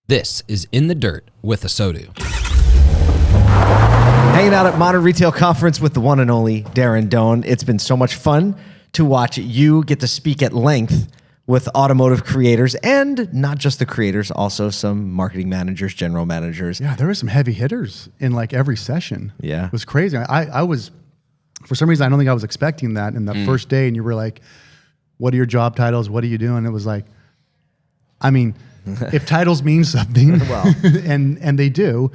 This is In the Dirt with ASOTU. Hanging out at Modern Retail Conference with the one and only Darren Doane. It's been so much fun to watch you get to speak at length with automotive creators, and not just the creators, also some marketing managers, general managers. Yeah, there were some heavy hitters in like every session. Yeah. It was crazy. I was, for some reason, I don't think I was expecting that in the first day, and you were like, what are your job titles? What are you doing? It was like, I mean, if titles mean something, well, and they do,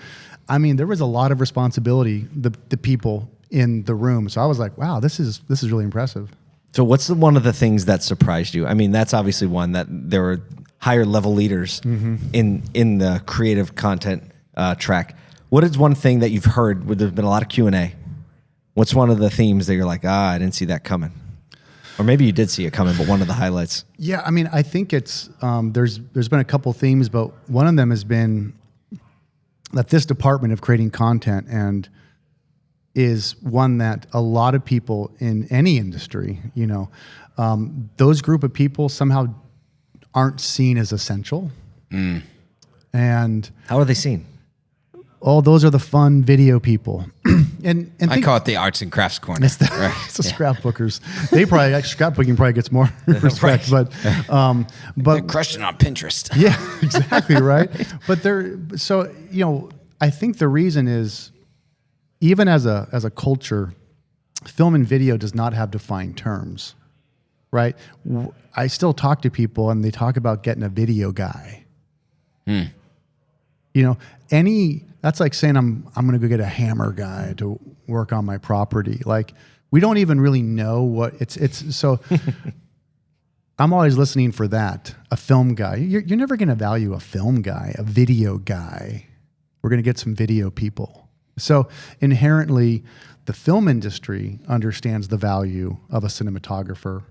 I mean, there was a lot of responsibility, the people in the room. So I was like, wow, this is really impressive. So what's one of the things that surprised you? I mean, that's obviously one that there were higher level leaders in the creative content track. What is one thing that you've heard where there's been a lot of Q&A? What's one of the themes that you're like, I didn't see that coming? Or maybe you did see it coming, but one of the highlights. Yeah, I mean, I think it's there's been a couple themes, but one of them has been that this department of creating content and is one that a lot of people in any industry, those group of people somehow aren't seen as essential. And how are they seen? Oh, those are the fun video people. and I call it the arts and crafts corner. It's the scrapbookers. They probably, scrapbooking probably gets more respect, but they're crushing on Pinterest. Yeah, exactly, right. But I think the reason is, even as a culture, film and video does not have defined terms, right? I still talk to people and they talk about getting a video guy. That's like saying I'm going to go get a hammer guy to work on my property. Like, we don't even really know what it's so I'm always listening for that. A film guy. You're never going to value a film guy, a video guy. We're going to get some video people. So inherently, the film industry understands the value of a cinematographer,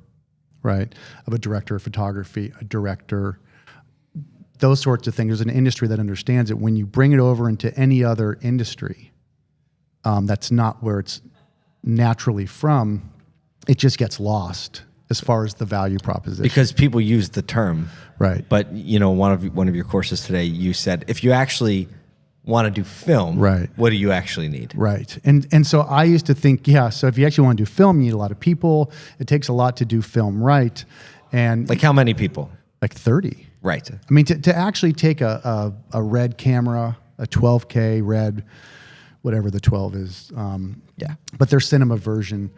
right? Of a director of photography, a director, those sorts of things. There's an industry that understands it. When you bring it over into any other industry, that's not where it's naturally from, it just gets lost as far as the value proposition. Because people use the term. Right. But, one of your courses today, you said, if you actually want to do film, right, what do you actually need? Right. And so I used to think, so if you actually want to do film, you need a lot of people. It takes a lot to do film right. And like how many people? Like 30. Right. I mean, to actually take a red camera, a 12K red, whatever the 12 is, but their cinema version,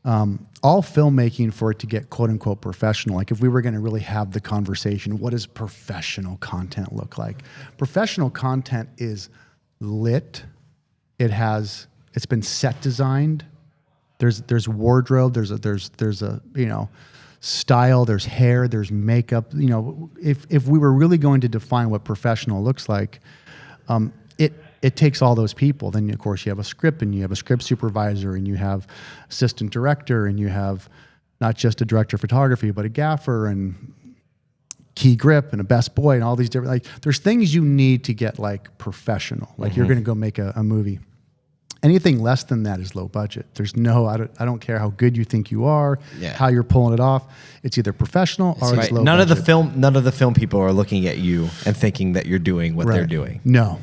all filmmaking for it to get quote unquote professional. Like, if we were going to really have the conversation, what does professional content look like? Professional content is lit. It's been set designed. There's wardrobe. There's a style, there's hair, there's makeup. If we were really going to define what professional looks like, it takes all those people. Then, of course, you have a script, and you have a script supervisor, and you have assistant director, and you have not just a director of photography, but a gaffer, and key grip, and a best boy, and all these different, there's things you need to get professional. You're going to go make a movie. Anything less than that is low budget. There's I don't care how good you think you are, how you're pulling it off. It's either professional or it's low None budget. None of the film people are looking at you and thinking that you're doing what they're doing. No.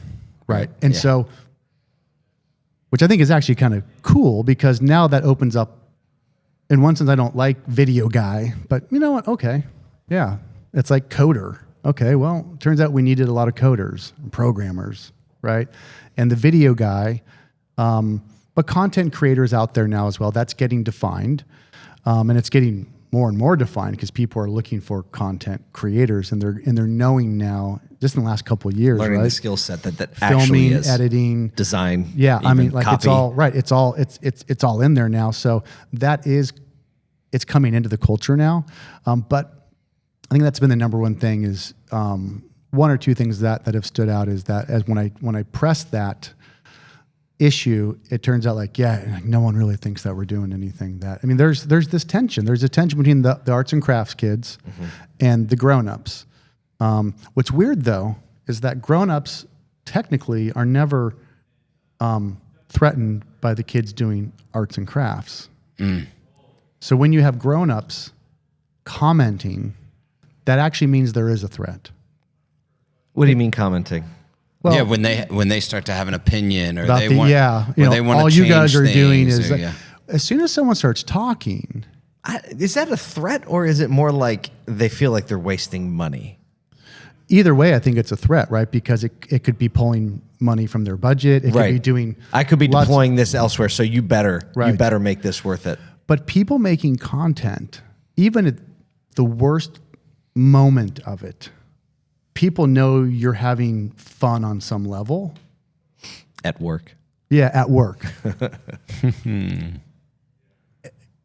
Right. And so, which I think is actually kind of cool, because now that opens up, in one sense, I don't like video guy, but you know what? Okay. Yeah. It's like coder. Okay. Well, turns out we needed a lot of coders and programmers, right? And the video guy, but content creators out there now as well, that's getting defined. And it's getting more and more defined because people are looking for content creators, and they're knowing now, just in the last couple of years, learning right? the skill set that filming, actually is editing, design. Yeah, I mean, copy. it's all right. It's all in there now. So it's coming into the culture now. But I think that's been the number one thing is one or two things that have stood out is that as when I press that issue, it turns out no one really thinks that we're doing anything there's this tension. There's a tension between the arts and crafts kids and the grown-ups. What's weird though is that grown-ups technically are never threatened by the kids doing arts and crafts. So when you have grown-ups commenting, that actually means there is a threat. What do you mean commenting? Well, yeah, when they start to have an opinion or about they the, want, you or know, they want all to you guys are change doing things is or, yeah. as soon as someone starts talking, Is that a threat, or is it more like they feel like they're wasting money? either way, I think it's a threat, right? Because it could be pulling money from their budget. It could be doing. I could be lots- deploying this elsewhere, so you better Right. make this worth it. But people making content, even at the worst moment of it, people know you're having fun on some level. At work. Yeah, at work.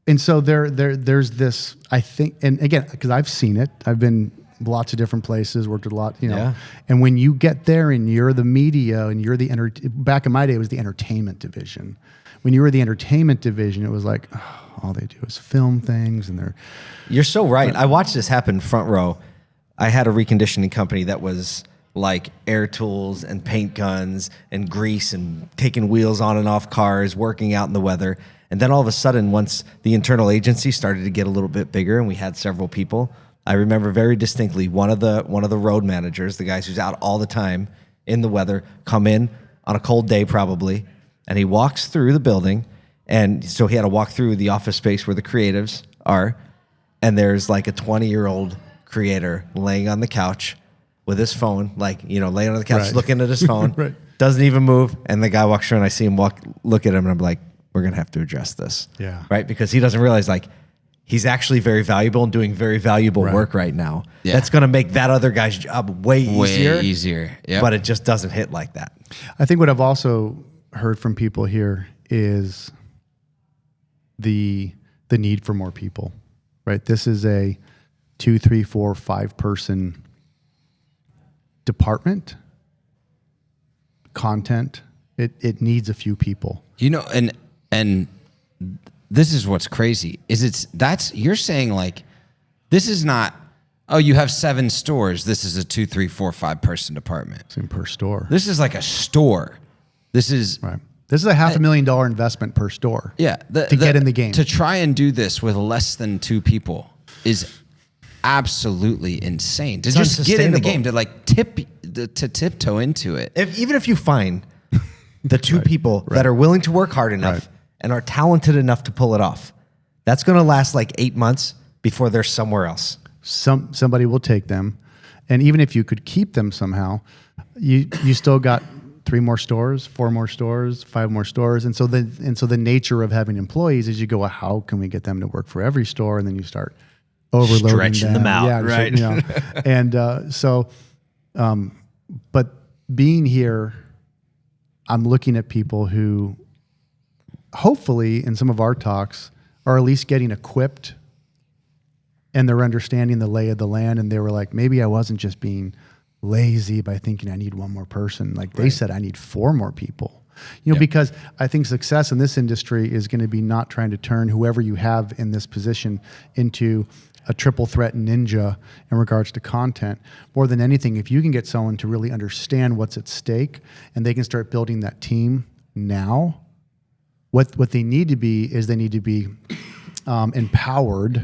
And so there's this, I think, and again, because I've seen it, I've been lots of different places, worked with a lot, you know. Yeah. And when you get there and you're the media and you're the back in my day, it was the entertainment division. When you were the entertainment division, it was like, oh, all they do is film things, and they're. You're so right. I watched this happen front row. I had a reconditioning company that was like air tools and paint guns and grease and taking wheels on and off cars, working out in the weather. And then all of a sudden, once the internal agency started to get a little bit bigger and we had several people, I remember very distinctly one of the road managers, the guys who's out all the time in the weather, come in on a cold day probably, and he walks through the building. And so he had to walk through the office space where the creatives are, and there's like a 20-year-old creator laying on the couch with his phone, like, you know, laying on the couch, Right. looking at his phone, Right. doesn't even move. And the guy walks through, and I see him look at him, and I'm like, we're going to have to address this. Yeah. Right? Because he doesn't realize, like, he's actually very valuable and doing very valuable Right. work right now. Yeah. That's going to make that other guy's job way easier. Yeah. But it just doesn't hit like that. I think what I've also heard from people here is the need for more people, right? This is a 2, 3, 4, 5 person department. Content, it needs a few people. You know, and this is what's crazy is you're saying like, this is not, oh, you have 7 stores. This is a 2, 3, 4, 5 person department. Same per store. This is like a store. This is Right. This is a $500,000 investment per store. yeah to get in the game. To try and do this with less than 2 people is absolutely insane. To just get in the game, to like tiptoe into it. Even if you find the 2 people that are willing to work hard enough Right. and are talented enough to pull it off, that's going to last like 8 months before they're somewhere else. Somebody will take them, and even if you could keep them somehow, you still got 3 more stores, 4 more stores, 5 more stores, and so the nature of having employees is you go, well, how can we get them to work for every store, and then you start overloading Stretching them out, yeah, right. You know, and but being here, I'm looking at people who, hopefully, in some of our talks, are at least getting equipped, and they're understanding the lay of the land, and they were like, maybe I wasn't just being lazy by thinking I need 1 more person. Like they said, I need 4 more people. You know, because I think success in this industry is going to be not trying to turn whoever you have in this position into a triple threat ninja in regards to content. More than anything, if you can get someone to really understand what's at stake and they can start building that team now, what they need to be is they need to be empowered.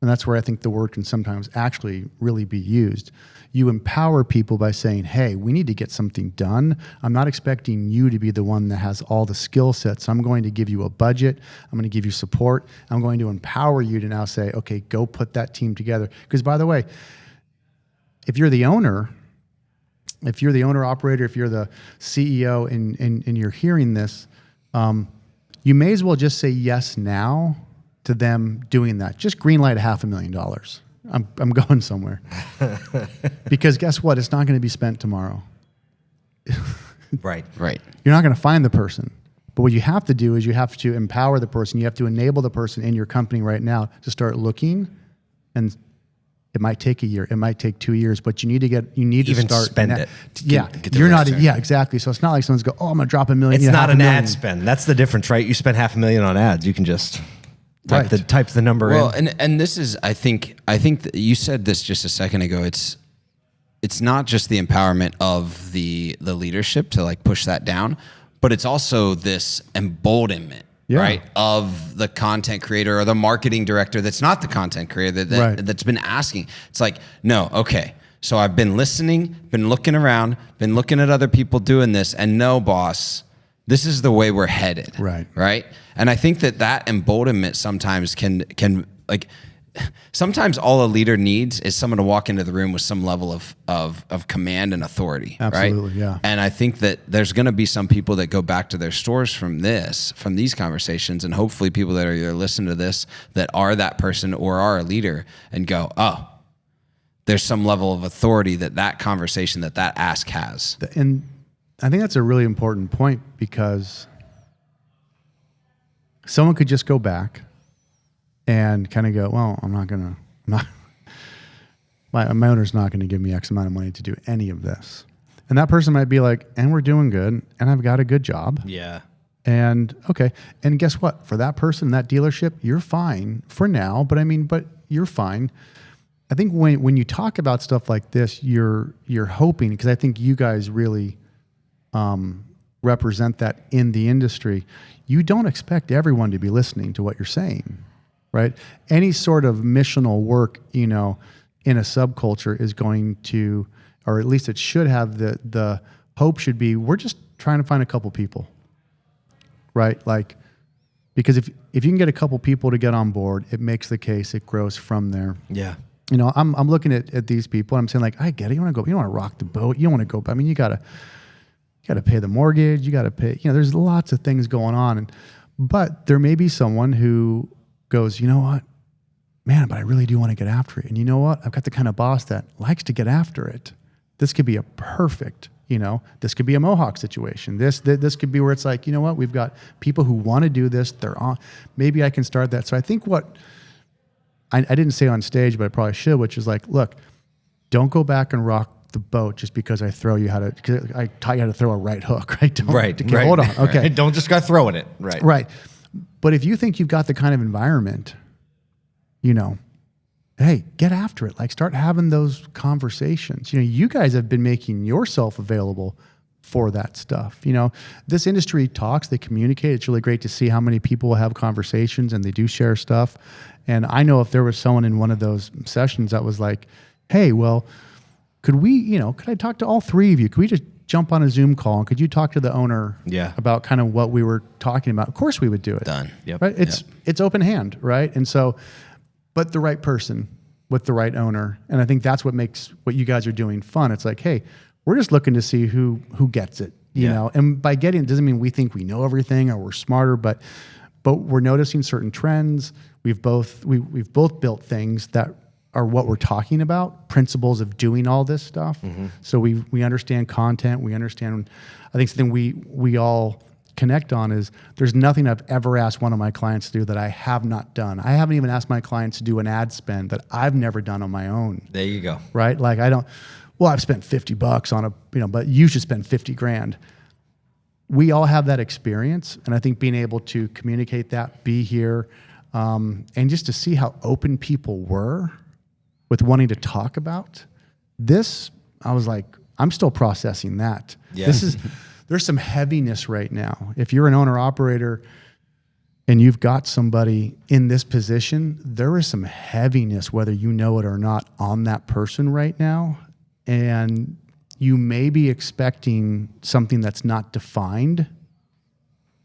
And that's where I think the word can sometimes actually really be used. You empower people by saying, hey, we need to get something done. I'm not expecting you to be the one that has all the skill sets. I'm going to give you a budget. I'm going to give you support. I'm going to empower you to now say, okay, go put that team together. Because by the way, if you're the owner, operator, if you're the CEO and you're hearing this, you may as well just say yes now to them doing that. Just greenlight $500,000. I'm going somewhere. Because guess what? It's not going to be spent tomorrow. Right. You're not going to find the person. But what you have to do is you have to empower the person. You have to enable the person in your company right now to start looking. And it might take a year. It might take 2 years. But you need to start. Spend it. Get you're not. Yeah, exactly. So it's not like someone's go, oh, I'm going to drop $1 million. It's not an $500,000. ad spend. That's the difference, right? You spend $500,000 on ads. You can just type the number Well, in. and this is, I think that you said this just a second ago. It's not just the empowerment of the leadership to like push that down, but it's also this emboldenment, right, of the content creator or the marketing director that's not the content creator that's been asking. It's like, no, okay, So I've been listening, been looking around, been looking at other people doing this, and no, boss, this is the way we're headed. Right. And I think that emboldenment sometimes can like, sometimes all a leader needs is someone to walk into the room with some level of command and authority. Absolutely, right? yeah. And I think that there's going to be some people that go back to their stores from these conversations, and hopefully people that are either listening to this that are that person or are a leader and go, oh, there's some level of authority that conversation, that ask has. And I think that's a really important point, because someone could just go back and kind of go, well, my owner's not going to give me X amount of money to do any of this. And that person might be like, and we're doing good, and I've got a good job. Yeah. And okay. And guess what? For that person, that dealership, you're fine for now, but you're fine. I think when you talk about stuff like this, you're hoping, because I think you guys really represent that in the industry. You don't expect everyone to be listening to what you're saying, right? Any sort of missional work, in a subculture is going to, or at least it should have, the hope should be, we're just trying to find a couple people, right? Like, because if you can get a couple people to get on board, it makes the case, it grows from there. Yeah. I'm looking at these people, and I'm saying, like, I get it. You want to rock the boat. You don't want to go. I mean, you gotta pay the mortgage. You gotta pay. There's lots of things going on, but there may be someone who goes, you know what, man, but I really do want to get after it. And you know what, I've got the kind of boss that likes to get after it. This could be a perfect. This could be a Mohawk situation. This could be where it's like, you know what, we've got people who want to do this. They're on. Maybe I can start that. So I think what. I didn't say on stage, but I probably should, which is like, look, don't go back and rock the boat just because I taught you how to throw a right hook, right? Right. Hold on. Okay. Don't just go throwing it. Right. Right. But if you think you've got the kind of environment, hey, get after it. Like, start having those conversations. You guys have been making yourself available for that stuff. This industry talks, they communicate. It's really great to see how many people have conversations and they do share stuff. And I know if there was someone in one of those sessions that was like, hey, well, could I talk to all three of you? Could we just jump on a Zoom call, and could you talk to the owner about kind of what we were talking about? Of course we would do it. Done. Yep. Right? It's open hand, right? And so, but the right person with the right owner. And I think that's what makes what you guys are doing fun. It's like, hey, we're just looking to see who gets it, you know? And by getting it doesn't mean we think we know everything or we're smarter, but we're noticing certain trends. We've both built things that are what we're talking about, principles of doing all this stuff. Mm-hmm. So we understand content. We understand, I think something we all connect on is there's nothing I've ever asked one of my clients to do that I have not done. I haven't even asked my clients to do an ad spend that I've never done on my own. There you go. Right? Like I've spent $50 on but you should spend $50,000. We all have that experience. And I think being able to communicate that, be here, and just to see how open people were with wanting to talk about this, I was like, I'm still processing that. Yeah. There's some heaviness right now. If you're an owner operator and you've got somebody in this position, there is some heaviness, whether you know it or not, on that person right now. And you may be expecting something that's not defined.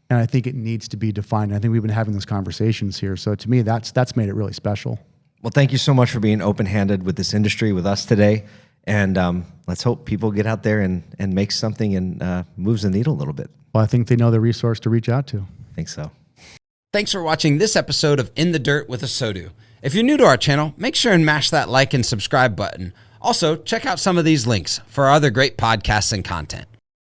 And I think it needs to be defined. I think we've been having those conversations here. So to me, that's made it really special. Well, thank you so much for being open-handed with this industry, with us today. And let's hope people get out there and make something and moves the needle a little bit. Well, I think they know the resource to reach out to. I think so. Thanks for watching this episode of In the Dirt with ASOTU. If you're new to our channel, make sure and mash that like and subscribe button. Also, check out some of these links for our other great podcasts and content.